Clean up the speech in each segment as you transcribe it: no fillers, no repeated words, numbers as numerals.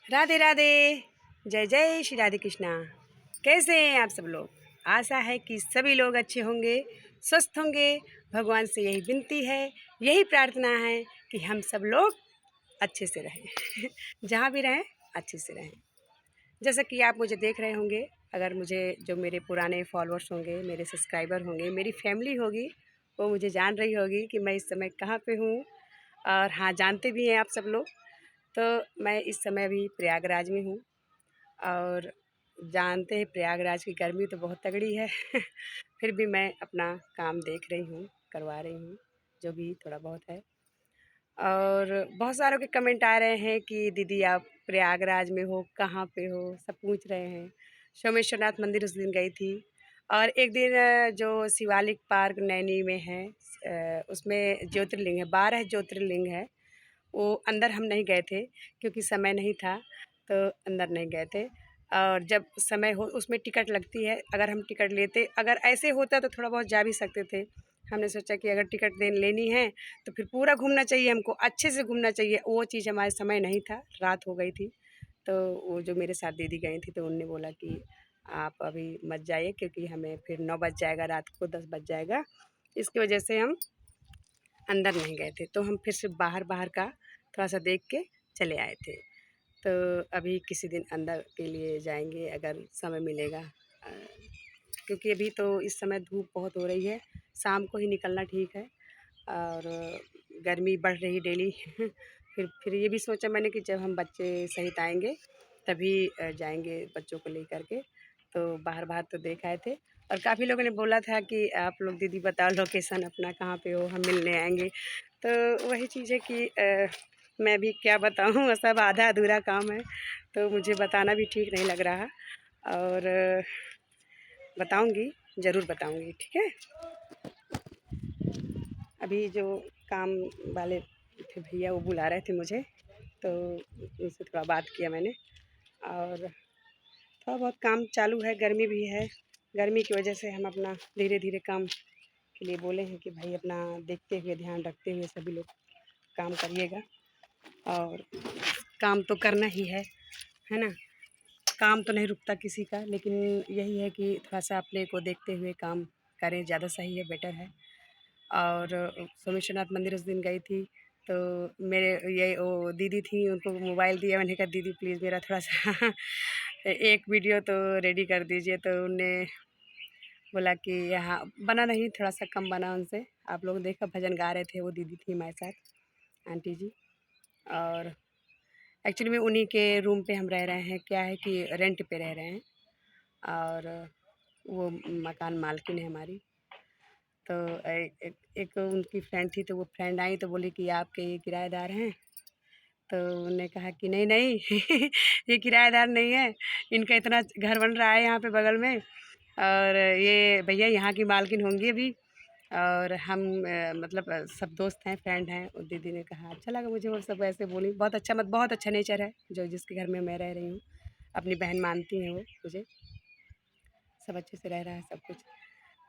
राधे राधे। जय जय श्री राधे कृष्णा। कैसे हैं आप सब लोग? आशा है कि सभी लोग अच्छे होंगे, स्वस्थ होंगे। भगवान से यही विनती है, यही प्रार्थना है कि हम सब लोग अच्छे से रहें जहाँ भी रहें अच्छे से रहें। जैसा कि आप मुझे देख रहे होंगे, अगर मुझे जो मेरे पुराने फॉलोअर्स होंगे, मेरे सब्सक्राइबर होंगे, मेरी फैमिली होगी, वो मुझे जान रही होगी कि मैं इस समय कहाँ पे हूँ। और हाँ, जानते भी हैं आप सब लोग। तो मैं इस समय अभी प्रयागराज में हूँ और जानते हैं प्रयागराज की गर्मी तो बहुत तगड़ी है फिर भी मैं अपना काम देख रही हूँ, करवा रही हूँ जो भी थोड़ा बहुत है। और बहुत सारों के कमेंट आ रहे हैं कि दीदी आप प्रयागराज में हो, कहाँ पे हो, सब पूछ रहे हैं। सोमेश्वरनाथ मंदिर उस दिन गई थी। और एक दिन जो शिवालिक पार्क नैनी में है, उसमें ज्योतिर्लिंग है, 12 ज्योतिर्लिंग है। वो अंदर हम नहीं गए थे क्योंकि समय नहीं था, तो अंदर नहीं गए थे। और जब समय हो उसमें टिकट लगती है, अगर हम टिकट लेते, अगर ऐसे होता तो थोड़ा बहुत जा भी सकते थे। हमने सोचा कि अगर टिकट लेनी है तो फिर पूरा घूमना चाहिए, हमको अच्छे से घूमना चाहिए। वो चीज़ हमारे समय नहीं था, रात हो गई थी। तो वो जो मेरे साथ दीदी गई थी तो उनने बोला कि आप अभी मत जाइए क्योंकि हमें फिर 9 बज जाएगा, रात को 10 बज जाएगा। इसकी वजह से हम अंदर नहीं गए थे। तो हम फिर से बाहर बाहर का थोड़ा सा देख के चले आए थे। तो अभी किसी दिन अंदर के लिए जाएंगे अगर समय मिलेगा। क्योंकि अभी तो इस समय धूप बहुत हो रही है, शाम को ही निकलना ठीक है। और गर्मी बढ़ रही डेली फिर ये भी सोचा मैंने कि जब हम बच्चे सहित आएंगे तभी जाएंगे बच्चों को लेकर के। तो बाहर बाहर तो देख आए थे। और काफ़ी लोगों ने बोला था कि आप लोग दीदी बताओ लोकेशन अपना कहाँ पे हो, हम मिलने आएंगे। तो वही चीज़ है कि मैं भी क्या बताऊँ सब आधा अधूरा काम है, तो मुझे बताना भी ठीक नहीं लग रहा। और बताऊंगी, ज़रूर बताऊंगी, ठीक है। अभी जो काम वाले थे भैया वो बुला रहे थे मुझे, तो उनसे थोड़ा बात किया मैंने। और थोड़ा बहुत काम चालू है, गर्मी भी है। गर्मी की वजह से हम अपना धीरे धीरे काम के लिए बोले हैं कि भाई अपना देखते हुए, ध्यान रखते हुए सभी लोग काम करिएगा। और काम तो करना ही है ना। काम तो नहीं रुकता किसी का, लेकिन यही है कि थोड़ा सा अपने को देखते हुए काम करें, ज़्यादा सही है, बेटर है। और सोमेश्वरनाथ मंदिर उस दिन गई थी तो मेरे ये वो दीदी थी, उनको मोबाइल दिया। मैंने कहा दीदी प्लीज़ मेरा थोड़ा सा एक वीडियो तो रेडी कर दीजिए। तो उनने बोला कि यहाँ बना नहीं, थोड़ा सा कम बना उनसे। आप लोग देखा भजन गा रहे थे, वो दीदी थी हमारे साथ, आंटी जी। और एक्चुअली में उन्हीं के रूम पे हम रह रहे हैं। क्या है कि रेंट पे रह रहे हैं और वो मकान मालकिन है हमारी। तो एक उनकी फ्रेंड थी, तो वो फ्रेंड आई तो बोली कि आपके ये किराएदार हैं। तो उन्होंने कहा कि नहीं नहीं ये किराएदार नहीं है, इनका इतना घर बन रहा है यहाँ पे बगल में। और ये भैया यहाँ की मालकिन होंगी अभी। और हम मतलब सब दोस्त हैं, फ्रेंड हैं। और दीदी ने कहा अच्छा लगा मुझे, वो सब ऐसे बोली। बहुत अच्छा, मत बहुत अच्छा नेचर है जो जिसके घर में मैं रह रही हूँ। अपनी बहन मानती हैं वो मुझे, सब अच्छे से रह रहा है सब कुछ।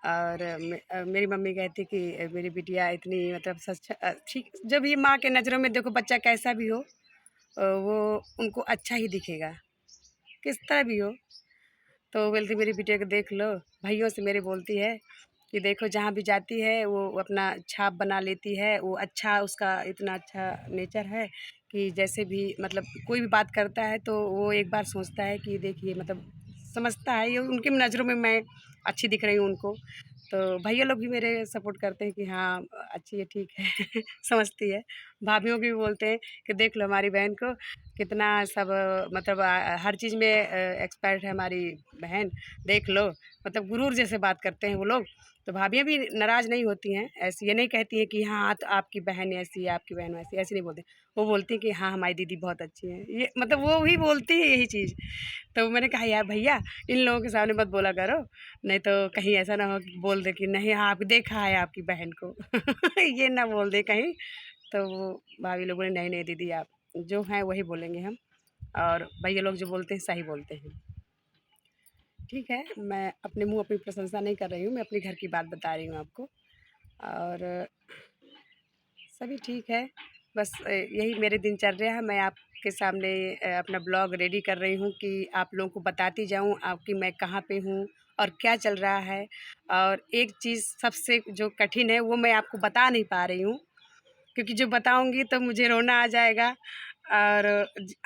और मेरी मम्मी कहती कि मेरी बिटिया इतनी मतलब सच ठीक, जब ये माँ के नज़रों में देखो बच्चा कैसा भी हो वो उनको अच्छा ही दिखेगा, किस तरह भी हो। तो बोलती मेरी बिटिया को देख लो, भाइयों से मेरे बोलती है कि देखो जहाँ भी जाती है वो अपना छाप बना लेती है। वो अच्छा, उसका इतना अच्छा नेचर है कि जैसे भी मतलब कोई भी बात करता है तो वो एक बार सोचता है कि देखिए मतलब समझता है, ये उनकी नज़रों में मैं अच्छी दिख रही हूँ उनको। तो भैया लोग भी मेरे सपोर्ट करते हैं कि हाँ अच्छी है, ठीक है समझती है। भाभीयों की भी बोलते हैं कि देख लो हमारी बहन को, कितना सब मतलब हर चीज़ में एक्सपर्ट है हमारी बहन, देख लो। मतलब गुरूर जैसे बात करते हैं वो लोग। तो भाभियाँ भी नाराज़ नहीं होती हैं, ऐसी ये नहीं कहती हैं कि हाँ तो आपकी बहन ऐसी है, आपकी बहन वैसी, ऐसी नहीं बोलती। वो बोलती हैं कि हाँ हमारी दीदी बहुत अच्छी है, ये मतलब वो भी बोलती है यही चीज़। तो मैंने कहा यार भैया इन लोगों के सामने मत बोला करो, नहीं तो कहीं ऐसा ना हो कि बोल दे कि नहीं हाँ आप देखा है आपकी बहन को ये ना बोल दे कहीं। तो वो भाभी लोग बोले नहीं नहीं दीदी आप जो हैं वही बोलेंगे हम, और भैया लोग जो बोलते हैं सही बोलते हैं। ठीक है, मैं अपने मुँह अपनी प्रशंसा नहीं कर रही हूँ, मैं अपने घर की बात बता रही हूँ आपको। और सभी ठीक है, बस यही मेरे दिनचर्या है। मैं आप आपके सामने अपना ब्लॉग रेडी कर रही हूँ कि आप लोगों को बताती जाऊँ आपकी मैं कहाँ पे हूँ और क्या चल रहा है। और एक चीज़ सबसे जो कठिन है वो मैं आपको बता नहीं पा रही हूँ, क्योंकि जो बताऊँगी तो मुझे रोना आ जाएगा और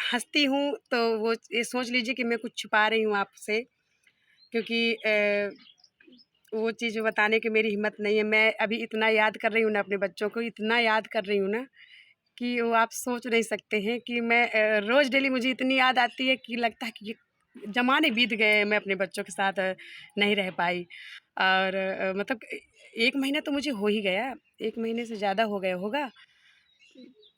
हँसती हूँ तो वो ये सोच लीजिए कि मैं कुछ छुपा रही हूँ आपसे, क्योंकि वो चीज़ बताने की मेरी हिम्मत नहीं है। मैं अभी इतना याद कर रही हूँ ना अपने बच्चों को, इतना याद कर रही हूँ ना कि वो आप सोच नहीं सकते हैं कि मैं रोज़ डेली मुझे इतनी याद आती है कि लगता है कि ज़माने बीत गए, मैं अपने बच्चों के साथ नहीं रह पाई। और मतलब 1 महीना तो मुझे हो ही गया, 1 महीने से ज़्यादा हो गया होगा।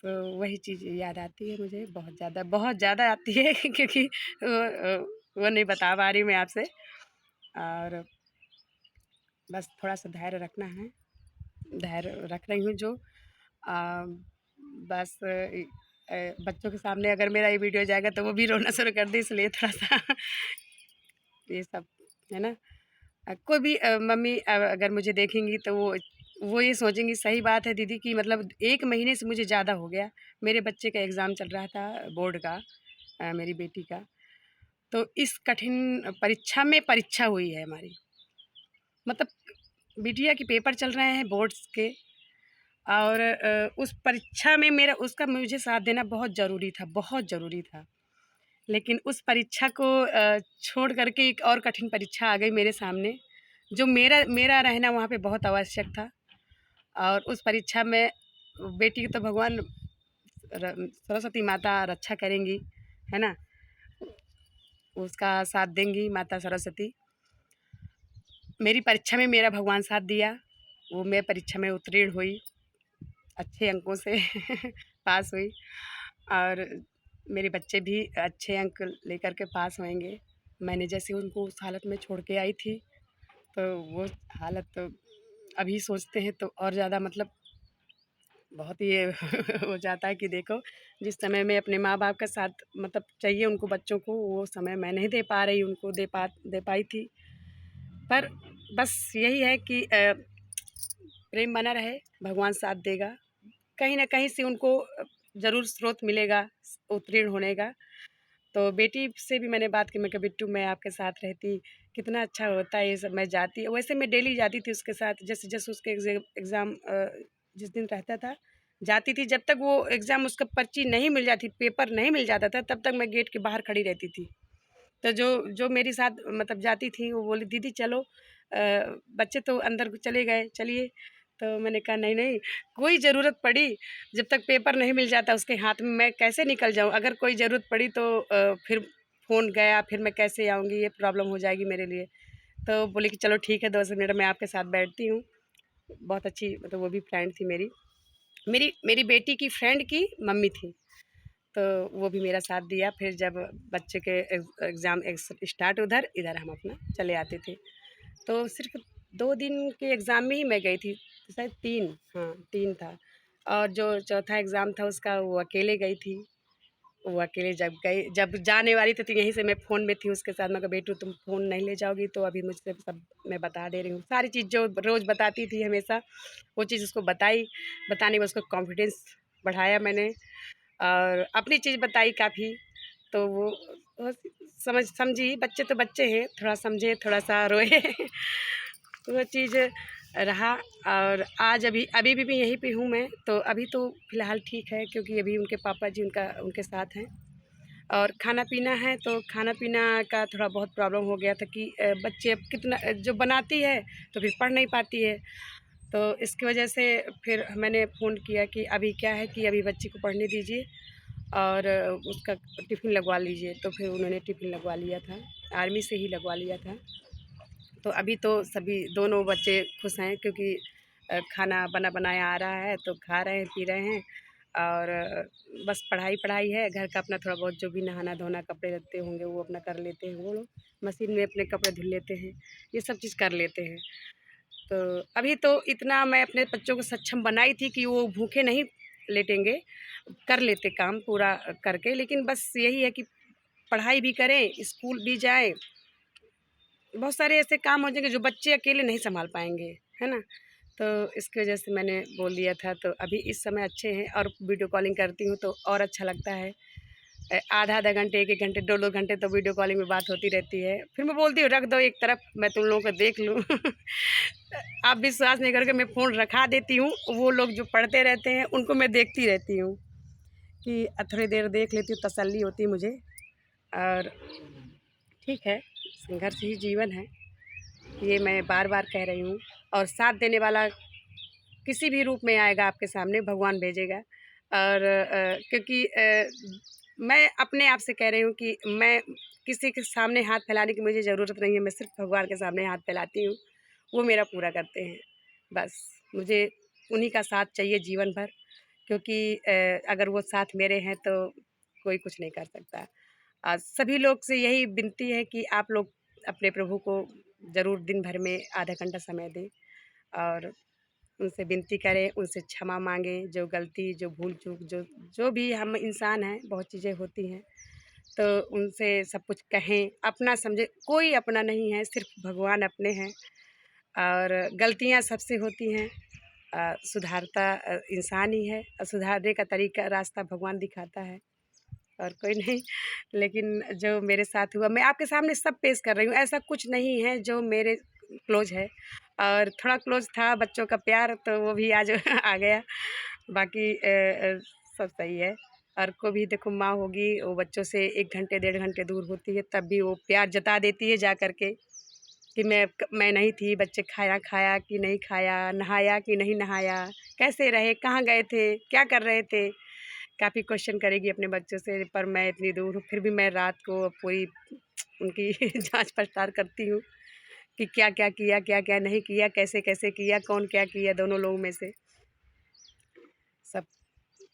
तो वही चीज़ याद आती है मुझे बहुत ज़्यादा आती है क्योंकि वो नहीं बता पा रही मैं आपसे। और बस थोड़ा-सा धैर्य रखना है, धैर्य रख रही हूँ जो अ, बस बच्चों के सामने अगर मेरा ये वीडियो जाएगा तो वो भी रोना शुरू कर दें, इसलिए थोड़ा-सा ये सब है ना। कोई भी मम्मी अगर मुझे देखेंगी तो वो ये सोचेंगी सही बात है दीदी कि मतलब 1 महीने से मुझे ज़्यादा हो गया। मेरे बच्चे का एग्ज़ाम चल रहा था बोर्ड का, मेरी बेटी का। तो इस कठिन परीक्षा में परीक्षा हुई है हमारी। मतलब बिटिया के पेपर चल रहे हैं बोर्ड्स के और उस परीक्षा में मेरा उसका मुझे साथ देना बहुत ज़रूरी था, बहुत ज़रूरी था। लेकिन उस परीक्षा को छोड़ कर के एक और कठिन परीक्षा आ गई मेरे सामने, जो मेरा मेरा रहना वहाँ पे बहुत आवश्यक था। और उस परीक्षा में बेटी की तो भगवान सरस्वती माता रक्षा करेंगी, है ना? उसका साथ देंगी माता सरस्वती। मेरी परीक्षा में मेरा भगवान साथ दिया, वो मैं परीक्षा में उत्तीर्ण हुई, अच्छे अंकों से पास हुई और मेरे बच्चे भी अच्छे अंक लेकर के पास होंगे। मैंने जैसे उनको उस हालत में छोड़ के आई थी, तो वो हालत तो अभी सोचते हैं तो और ज़्यादा मतलब बहुत ये हो जाता है कि देखो जिस समय मैं अपने माँ-बाप का साथ मतलब चाहिए उनको बच्चों को, वो समय मैं नहीं दे पा रही उनको दे पाई थी। पर बस यही है कि प्रेम बना रहे, भगवान साथ देगा। कहीं न कहीं से उनको ज़रूर स्रोत मिलेगा उत्तीर्ण होने का। तो बेटी से भी मैंने बात की, मैं कहा बिट्टू मैं आपके साथ रहती, कितना अच्छा होता ये सब, मैं जाती वैसे मैं डेली जाती थी उसके साथ, जैसे-जैसे उसके एग्ज़ाम जिस दिन रहता था, जाती थी जब तक वो एग्ज़ाम उसका पर्ची नहीं मिल जाती, पेपर नहीं मिल जाता था, तब तक मैं गेट के बाहर खड़ी रहती थी। तो जो जो मेरे साथ मतलब जाती थी वो बोली दीदी चलो बच्चे तो अंदर चले गए चलिए। तो मैंने कहा नहीं नहीं, कोई ज़रूरत पड़ी जब तक पेपर नहीं मिल जाता उसके हाथ में मैं कैसे निकल जाऊँ, अगर कोई ज़रूरत पड़ी तो फिर फ़ोन गया फिर मैं कैसे आऊँगी, ये प्रॉब्लम हो जाएगी मेरे लिए। तो बोली कि चलो ठीक है 10 मिनट मैं आपके साथ बैठती हूँ। बहुत अच्छी मतलब वो भी फ्रेंड थी मेरी, मेरी मेरी बेटी की फ्रेंड की मम्मी थी। तो वो भी मेरा साथ दिया, फिर जब बच्चे के एग्ज़ाम स्टार्ट इधर हम अपना चले आते थे। तो सिर्फ़ 2 दिन के एग्ज़ाम में ही मैं गई थी, शायद 3 हाँ, 3 था। और जो चौथा एग्ज़ाम था उसका वो अकेले गई थी। वो अकेले जब जाने वाली थी तो यहीं से मैं फ़ोन में थी उसके साथ, मैं कहा बेटू तुम फ़ोन नहीं ले जाओगी तो अभी मुझसे सब मैं बता दे रही हूँ। सारी चीज़ जो रोज़ बताती थी हमेशा, वो चीज़ उसको बताई, बताने में उसका कॉन्फिडेंस बढ़ाया मैंने। और अपनी चीज़ बताई काफ़ी, तो वो समझी, बच्चे तो बच्चे हैं, थोड़ा समझे, थोड़ा-सा रोए। तो वो चीज़ रहा। और आज अभी भी यहीं पे हूँ मैं, तो अभी तो फ़िलहाल ठीक है क्योंकि अभी उनके पापा जी उनके साथ हैं। और खाना-पीना है तो खाना-पीना का थोड़ा बहुत प्रॉब्लम हो गया था कि बच्चे अब कितना जो बनाती है तो फिर पढ़ नहीं पाती है। तो इसकी वजह से फिर मैंने फ़ोन किया कि अभी क्या है कि अभी बच्ची को पढ़ने दीजिए और उसका टिफ़िन लगवा लीजिए। तो फिर उन्होंने टिफ़िन लगवा लिया था, आर्मी से ही लगवा लिया था। तो अभी तो सभी दोनों बच्चे खुश हैं क्योंकि खाना बना बनाया आ रहा है तो खा रहे हैं, पी रहे हैं। और बस पढ़ाई है, घर का अपना थोड़ा बहुत जो भी नहाना-धोना, कपड़े लत्ते होंगे वो अपना कर लेते हैं वो लोग। मशीन में अपने कपड़े धुल लेते हैं, ये सब चीज़ कर लेते हैं। तो अभी तो इतना मैं अपने बच्चों को सक्षम बनाई थी कि वो भूखे नहीं लेटेंगे, कर लेते काम पूरा करके। लेकिन बस यही है कि पढ़ाई भी करें, स्कूल भी जाएँ, बहुत सारे ऐसे काम हो जाएँगे जो बच्चे अकेले नहीं सँभाल पाएँगे, है ना? तो इसकी वजह से मैंने बोल दिया था, तो अभी इस समय अच्छे हैं और वीडियो कॉलिंग करती हूँ तो और अच्छा लगता है। आधा-आधा घंटे, 1-1 घंटे, 2-2 घंटे तो वीडियो कॉलिंग में बात होती रहती है। फिर मैं बोलती हूँ रख दो एक तरफ, मैं तुम लोगों को देख लूँ। आप विश्वास नहीं करोगे, मैं फ़ोन रखा देती हूँ, वो लोग जो पढ़ते रहते हैं उनको मैं देखती रहती हूँ कि थोड़ी देर देख लेती हूँ, तसल्ली होती है मुझे। और ठीक है, संघर्ष ही जीवन है, ये मैं बार-बार कह रही हूँ। और साथ देने वाला किसी भी रूप में आएगा आपके सामने, भगवान भेजेगा। और क्योंकि मैं अपने आप से कह रही हूँ कि मैं किसी के सामने हाथ फैलाने की मुझे ज़रूरत नहीं है, मैं सिर्फ़ भगवान के सामने हाथ फैलाती हूँ, वो मेरा पूरा करते हैं। बस मुझे उन्हीं का साथ चाहिए जीवन भर, क्योंकि अगर वो साथ मेरे हैं तो कोई कुछ नहीं कर सकता। सभी लोग से यही विनती है कि आप लोग अपने प्रभु को ज़रूर दिन भर में आधा घंटा समय दें और उनसे विनती करें, उनसे क्षमा माँगें, जो गलती, जो भूल-चूक, जो जो भी हम इंसान हैं, बहुत चीज़ें होती हैं, तो उनसे सब कुछ कहें, अपना समझें। कोई अपना नहीं है, सिर्फ़ भगवान अपने हैं। और गलतियाँ सबसे होती हैं, सुधारता इंसान ही है, और सुधारने का तरीका, रास्ता भगवान दिखाता है और कोई नहीं। लेकिन जो मेरे साथ हुआ, मैं आपके सामने सब पेश कर रही हूँ, ऐसा कुछ नहीं है जो मेरे क्लोज़ है। और थोड़ा क्लोज़ था बच्चों का प्यार, तो वो भी आज आ गया। बाकी सब सही है। और को भी देखो, माँ होगी, वो बच्चों से 1 घंटे, 1.5 घंटे दूर होती है, तब भी वो प्यार जता देती है जा कर के कि मैं नहीं थी, बच्चे खाया कि नहीं खाया, नहाया कि नहीं नहाया, कैसे रहे, कहाँ गए थे, क्या कर रहे थे? काफ़ी क्वेश्चन करेगी अपने बच्चों से, पर मैं इतनी दूर हूँ, फिर भी मैं रात को पूरी उनकी जाँच पड़ताल करती हूँ कि क्या-क्या किया, क्या-क्या नहीं किया, कैसे-कैसे किया, कौन क्या किया दोनों लोगों में से। सब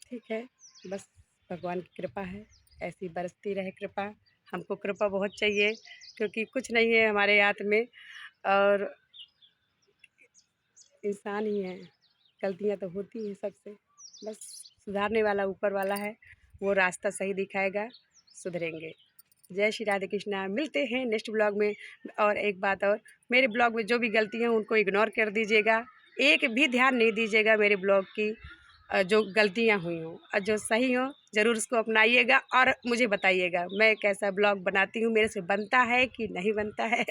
ठीक है, बस भगवान की कृपा है, ऐसी बरसती रहे कृपा। हमको कृपा बहुत चाहिए, क्योंकि कुछ नहीं है हमारे हाथ में, और इंसान ही हैं, गलतियाँ तो होती हैं सबसे। बस सुधारने वाला ऊपर वाला है, वो रास्ता सही दिखाएगा, सुधरेंगे। जय श्री राधे कृष्णा, मिलते हैं नेक्स्ट ब्लॉग में। और एक बात और, मेरे ब्लॉग में जो भी गलतियाँ हैं उनको इग्नोर कर दीजिएगा, एक भी ध्यान नहीं दीजिएगा मेरे ब्लॉग की जो गलतियाँ हुई हों, और जो सही हों ज़रूर उसको अपनाइएगा और मुझे बताइएगा मैं कैसा ब्लॉग बनाती हूँ, मेरे से बनता है कि नहीं बनता है।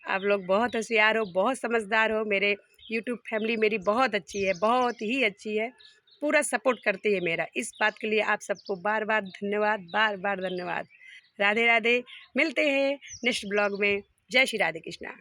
आप लोग बहुत होशियार हो, बहुत समझदार हो, मेरे यूट्यूब फैमिली मेरी बहुत अच्छी है, बहुत ही अच्छी है, पूरा सपोर्ट करती है मेरा। इस बात के लिए आप सबको बार-बार धन्यवाद, बार-बार धन्यवाद। राधे राधे, मिलते हैं नेक्स्ट ब्लॉग में। जय श्री राधे कृष्णा।